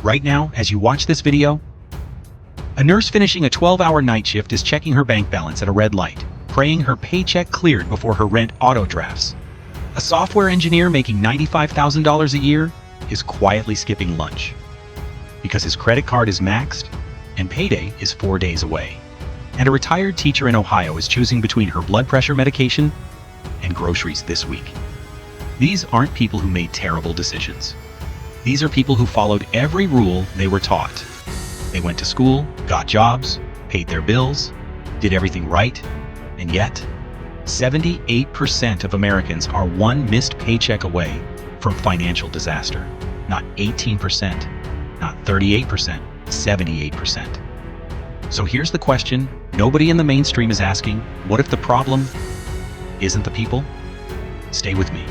right now, as you watch this video, a nurse finishing a 12-hour night shift is checking her bank balance at a red light, praying her paycheck cleared before her rent auto-drafts. A software engineer making $95,000 a year is quietly skipping lunch because his credit card is maxed and payday is 4 days away. And a retired teacher in Ohio is choosing between her blood pressure medication and groceries this week. These aren't people who made terrible decisions. These are people who followed every rule they were taught. They went to school, got jobs, paid their bills, did everything right, and yet 78% of Americans are one missed paycheck away from financial disaster. Not 18%, not 38%, 78%. So here's the question nobody in the mainstream is asking: what if the problem isn't the people? Stay with me,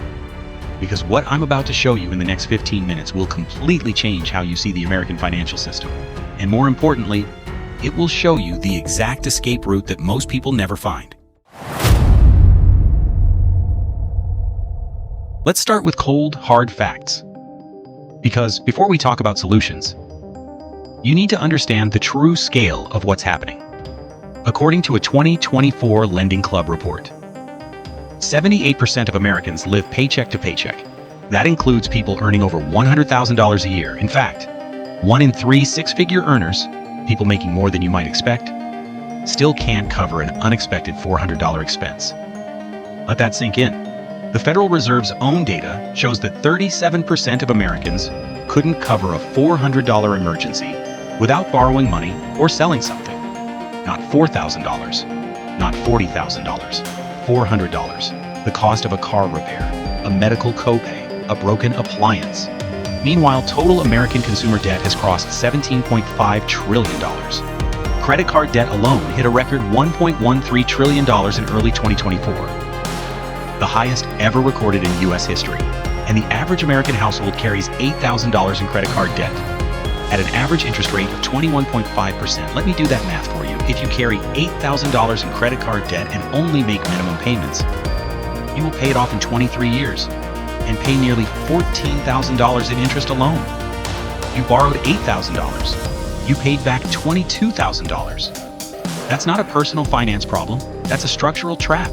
because what I'm about to show you in the next 15 minutes will completely change how you see the American financial system. And more importantly, it will show you the exact escape route that most people never find. Let's start with cold, hard facts. Because before we talk about solutions, you need to understand the true scale of what's happening. According to a 2024 LendingClub report, 78% of Americans live paycheck to paycheck. That includes people earning over $100,000 a year. In fact, 1 in 3 six-figure earners, people making more than you might expect, still can't cover an unexpected $400 expense. Let that sink in. The Federal Reserve's own data shows that 37% of Americans couldn't cover a $400 emergency without borrowing money or selling something. Not $4,000, not $40,000, $400. The cost of a car repair, a medical copay, a broken appliance. Meanwhile, total American consumer debt has crossed $17.5 trillion. Credit card debt alone hit a record $1.13 trillion in early 2024. The highest ever recorded in U.S. history, and the average American household carries $8,000 in credit card debt at an average interest rate of 21.5%. Let me do that math for you. If you carry $8,000 in credit card debt and only make minimum payments, you will pay it off in 23 years and pay nearly $14,000 in interest alone. You borrowed $8,000. You paid back $22,000. That's not a personal finance problem. That's a structural trap.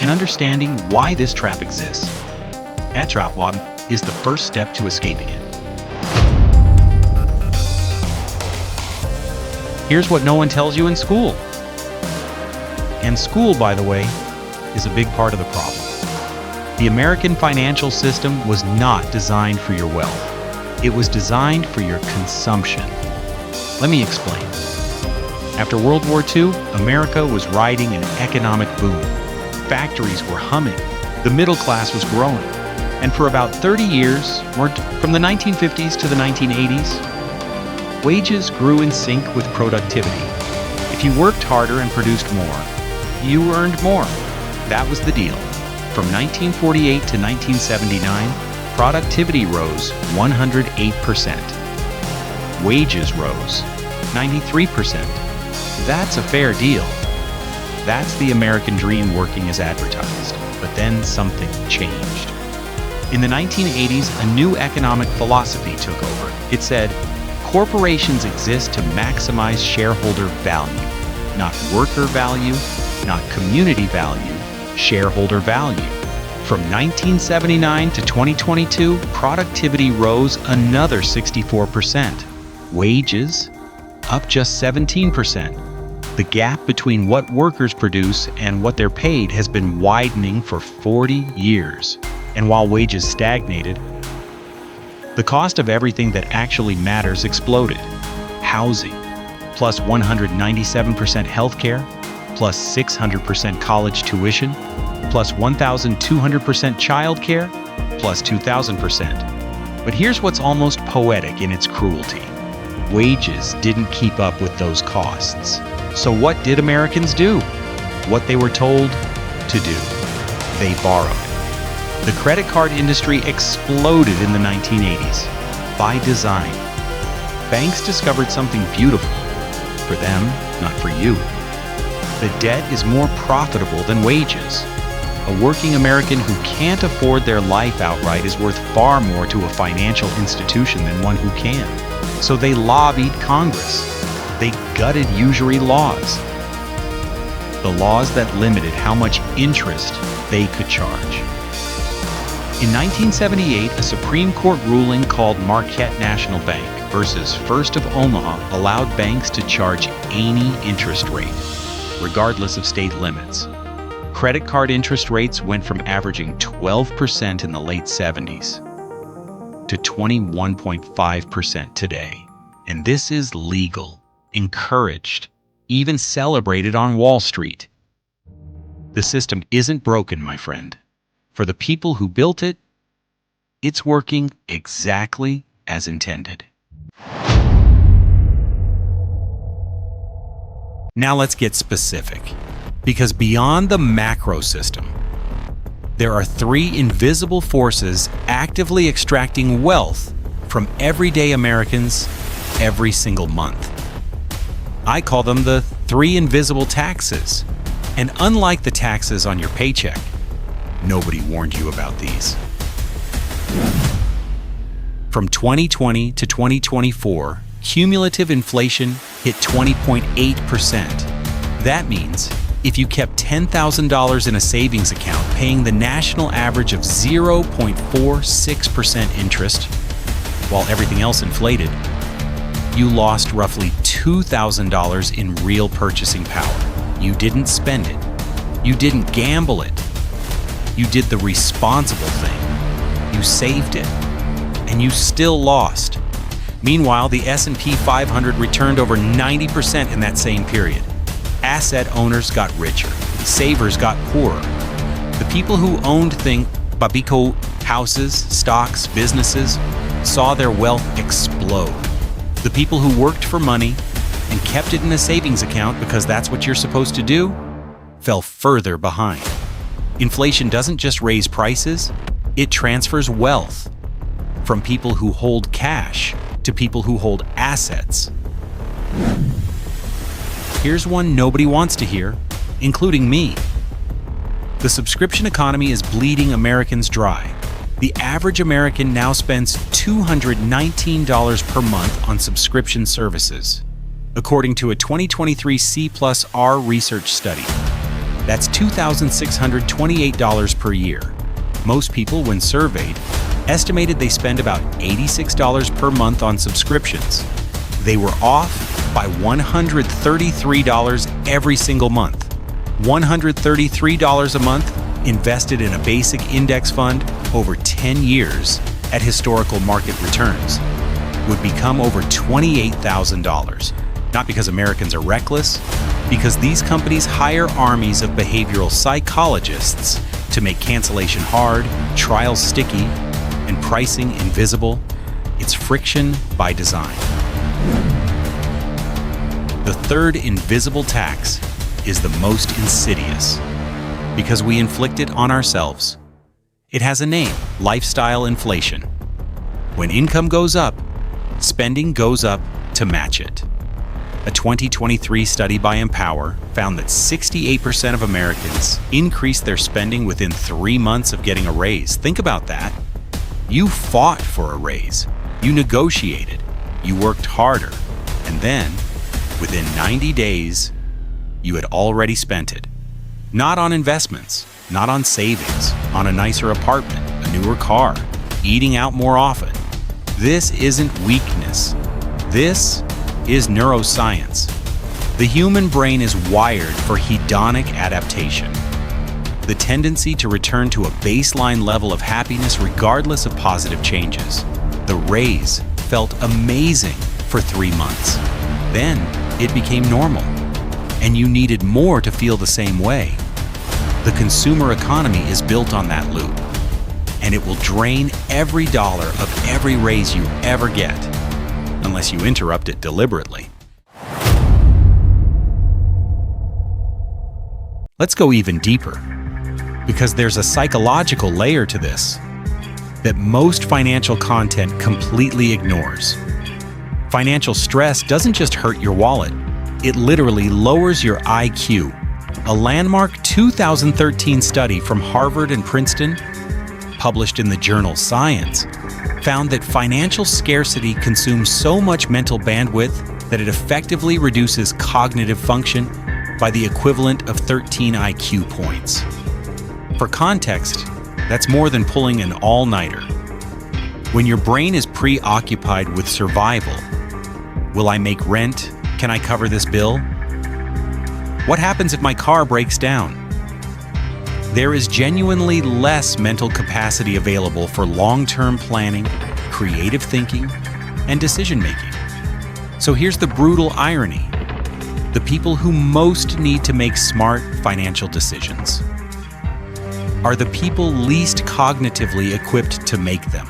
And understanding why this trap exists at Trapwad is the first step to escaping it. Here's what no one tells you in school. And school, by the way, is a big part of the problem. The American financial system was not designed for your wealth. It was designed for your consumption. Let me explain. After World War II, America was riding an economic boom. Factories were humming, the middle class was growing, and for about 30 years, from the 1950s to the 1980s, wages grew in sync with productivity. If you worked harder and produced more, you earned more. That was the deal. From 1948 to 1979, productivity rose 108%. Wages rose 93%. That's a fair deal. That's the American dream working as advertised. But then something changed. In the 1980s, a new economic philosophy took over. It said, corporations exist to maximize shareholder value, not worker value, not community value, shareholder value. From 1979 to 2022, productivity rose another 64%. Wages up just 17%. The gap between what workers produce and what they're paid has been widening for 40 years. And while wages stagnated, the cost of everything that actually matters exploded. Housing, plus 197% healthcare, plus 600% college tuition, plus 1,200% childcare, plus 2,000%. But here's what's almost poetic in its cruelty. Wages didn't keep up with those costs. So what did Americans do? What they were told to do. They borrowed. The credit card industry exploded in the 1980s. By design. Banks discovered something beautiful. For them, not for you. The debt is more profitable than wages. A working American who can't afford their life outright is worth far more to a financial institution than one who can. So they lobbied Congress. They gutted usury laws. The laws that limited how much interest they could charge. In 1978, a Supreme Court ruling called Marquette National Bank versus First of Omaha allowed banks to charge any interest rate, regardless of state limits. Credit card interest rates went from averaging 12% in the late 70s to 21.5% today. And this is legal, encouraged, even celebrated on Wall Street. The system isn't broken, my friend. For the people who built it, it's working exactly as intended. Now let's get specific, because beyond the macro system, there are three invisible forces actively extracting wealth from everyday Americans every single month. I call them the three invisible taxes, and unlike the taxes on your paycheck, nobody warned you about these. From 2020 to 2024, cumulative inflation hit 20.8%. That means if you kept $10,000 in a savings account paying the national average of 0.46% interest, while everything else inflated, you lost roughly $2,000 in real purchasing power. You didn't spend it. You didn't gamble it. You did the responsible thing. You saved it. And you still lost. Meanwhile, the S&P 500 returned over 90% in that same period. Asset owners got richer. Savers got poorer. The people who owned Babiko houses, stocks, businesses, saw their wealth explode. The people who worked for money and kept it in a savings account because that's what you're supposed to do, fell further behind. Inflation doesn't just raise prices, it transfers wealth from people who hold cash to people who hold assets. Here's one nobody wants to hear, including me. The subscription economy is bleeding Americans dry. The average American now spends $219 per month on subscription services, according to a 2023 C+R research study. That's $2,628 per year. Most people, when surveyed, estimated they spend about $86 per month on subscriptions. They were off by $133 every single month. $133 a month invested in a basic index fund over 10 years at historical market returns would become over $28,000. Not because Americans are reckless, because these companies hire armies of behavioral psychologists to make cancellation hard, trials sticky, and pricing invisible. It's friction by design. The third invisible tax is the most insidious because we inflict it on ourselves. It has a name: lifestyle inflation. When income goes up, spending goes up to match it. A 2023 study by Empower found that 68% of Americans increased their spending within 3 months of getting a raise. Think about that. You fought for a raise. You negotiated. You worked harder. And then, within 90 days, you had already spent it. Not on investments, not on savings, on a nicer apartment, a newer car, eating out more often. This isn't weakness. This is neuroscience. The human brain is wired for hedonic adaptation. The tendency to return to a baseline level of happiness regardless of positive changes. The raise felt amazing for 3 months. Then it became normal, and you needed more to feel the same way. The consumer economy is built on that loop, and it will drain every dollar of every raise you ever get, unless you interrupt it deliberately. Let's go even deeper, because there's a psychological layer to this that most financial content completely ignores. Financial stress doesn't just hurt your wallet, it literally lowers your IQ. A landmark 2013 study from Harvard and Princeton, published in the journal Science, found that financial scarcity consumes so much mental bandwidth that it effectively reduces cognitive function by the equivalent of 13 IQ points. For context, that's more than pulling an all-nighter. When your brain is preoccupied with survival, will I make rent? Can I cover this bill? What happens if my car breaks down? There is genuinely less mental capacity available for long-term planning, creative thinking, and decision-making. So here's the brutal irony. The people who most need to make smart financial decisions are the people least cognitively equipped to make them.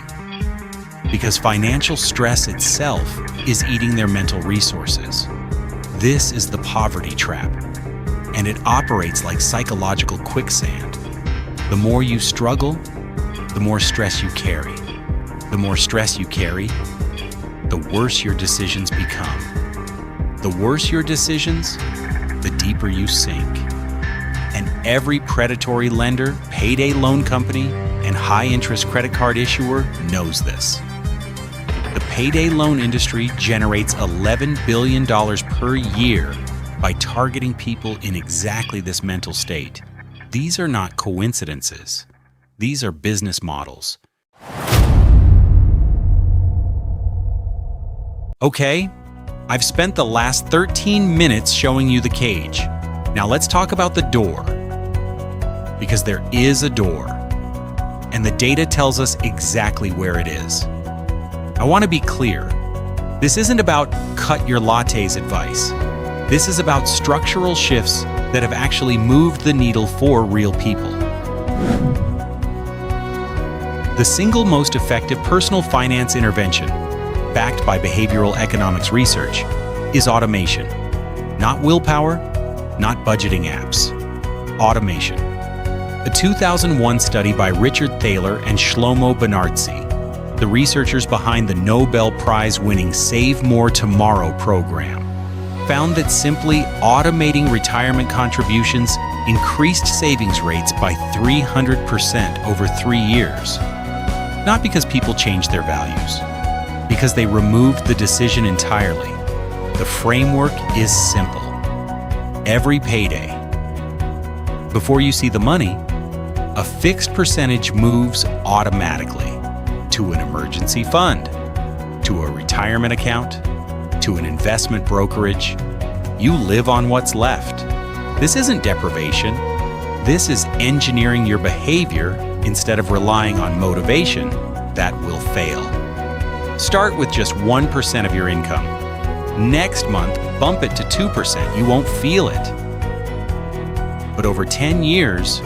Because financial stress itself is eating their mental resources. This is the poverty trap, and it operates like psychological quicksand. The more you struggle, the more stress you carry. The more stress you carry, the worse your decisions become. The worse your decisions, the deeper you sink. And every predatory lender, payday loan company, and high-interest credit card issuer knows this. The payday loan industry generates $11 billion per year by targeting people in exactly this mental state. These are not coincidences. These are business models. Okay, I've spent the last 13 minutes showing you the cage. Now let's talk about the door. Because there is a door, and the data tells us exactly where it is. I want to be clear. This isn't about cut your lattes advice. This is about structural shifts that have actually moved the needle for real people. The single most effective personal finance intervention, backed by behavioral economics research, is automation. Not willpower, not budgeting apps. Automation. A 2001 study by Richard Thaler and Shlomo Benartzi, the researchers behind the Nobel Prize winning Save More Tomorrow program, found that simply automating retirement contributions increased savings rates by 300% over 3 years. Not because people changed their values, because they removed the decision entirely. The framework is simple. Every payday, before you see the money, a fixed percentage moves automatically to an emergency fund, to a retirement account, to an investment brokerage. You live on what's left. This isn't deprivation. This is engineering your behavior instead of relying on motivation that will fail. Start with just 1% of your income. Next month, bump it to 2%. You won't feel it. But over 10 years,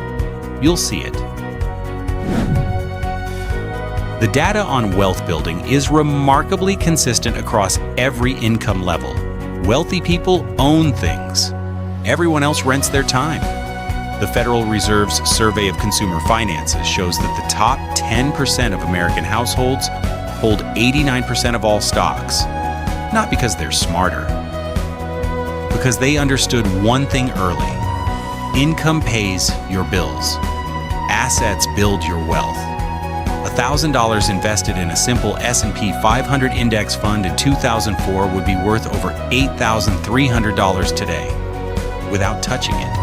you'll see it. The data on wealth building is remarkably consistent across every income level. Wealthy people own things. Everyone else rents their time. The Federal Reserve's Survey of Consumer Finances shows that the top 10% of American households hold 89% of all stocks. Not because they're smarter, because they understood one thing early. Income pays your bills. Assets build your wealth. $1,000 invested in a simple S&P 500 index fund in 2004 would be worth over $8,300 today, without touching it.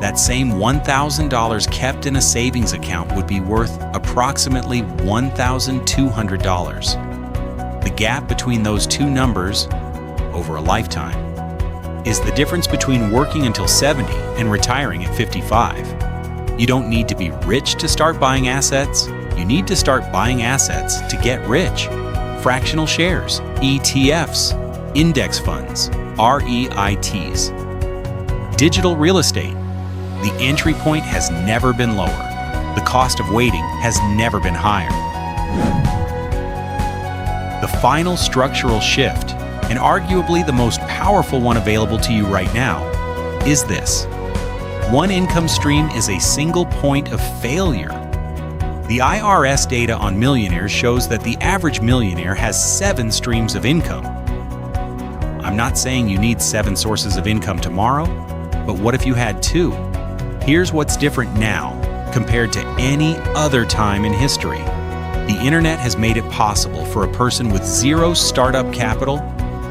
That same $1,000 kept in a savings account would be worth approximately $1,200. The gap between those two numbers, over a lifetime, is the difference between working until 70 and retiring at 55. You don't need to be rich to start buying assets. You need to start buying assets to get rich. Fractional shares, ETFs, index funds, REITs. Digital real estate. The entry point has never been lower. The cost of waiting has never been higher. The final structural shift, and arguably the most powerful one available to you right now, is this. One income stream is a single point of failure. The IRS data on millionaires shows that the average millionaire has 7 streams of income. I'm not saying you need 7 sources of income tomorrow, But what if you had two? Here's what's different now compared to any other time in history. The internet has made it possible for a person with zero startup capital,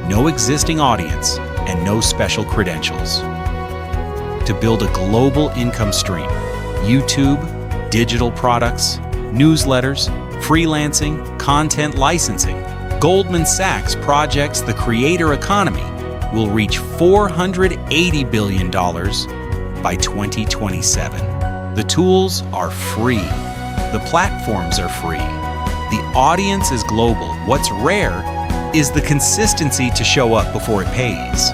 no existing audience, and no special credentials to build a global income stream. YouTube, digital products, newsletters, freelancing, content licensing. Goldman Sachs projects the creator economy will reach $480 billion by 2027. The tools are free. The platforms are free. The audience is global. What's rare is the consistency to show up before it pays.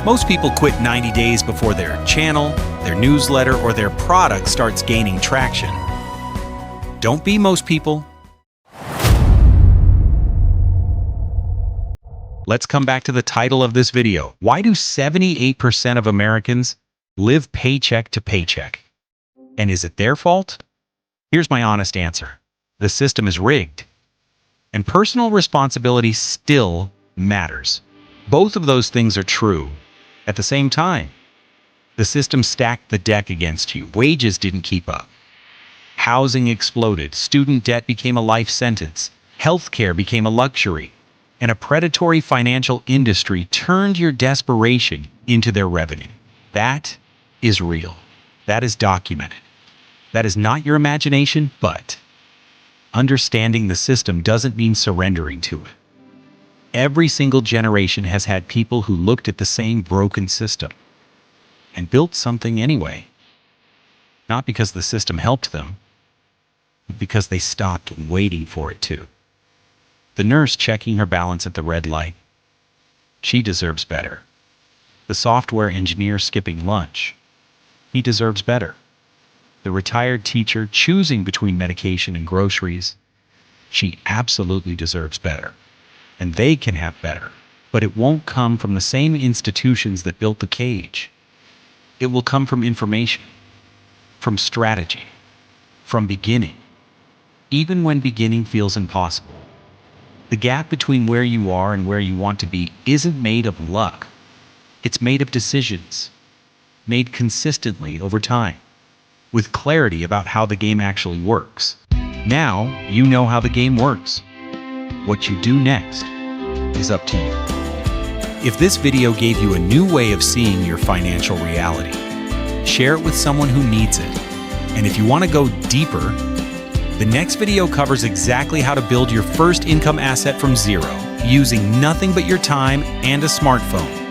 Most people quit 90 days before their channel, their newsletter, or their product starts gaining traction. Don't be most people. Let's come back to the title of this video. Why do 78% of Americans live paycheck to paycheck? And is it their fault? Here's my honest answer. The system is rigged. And personal responsibility still matters. Both of those things are true. At the same time, the system stacked the deck against you. Wages didn't keep up. Housing exploded. Student debt became a life sentence. Healthcare became a luxury. And a predatory financial industry turned your desperation into their revenue. That is real. That is documented. That is not your imagination, but understanding the system doesn't mean surrendering to it. Every single generation has had people who looked at the same broken system and built something anyway. Not because the system helped them, but because they stopped waiting for it to. The nurse checking her balance at the red light. She deserves better. The software engineer skipping lunch. He deserves better. The retired teacher choosing between medication and groceries. She absolutely deserves better. And they can have better. But it won't come from the same institutions that built the cage. It will come from information, from strategy, from beginning. Even when beginning feels impossible. The gap between where you are and where you want to be isn't made of luck. It's made of decisions, made consistently over time, with clarity about how the game actually works. Now, you know how the game works. What you do next is up to you. If this video gave you a new way of seeing your financial reality, share it with someone who needs it. And if you want to go deeper, the next video covers exactly how to build your first income asset from zero, using nothing but your time and a smartphone.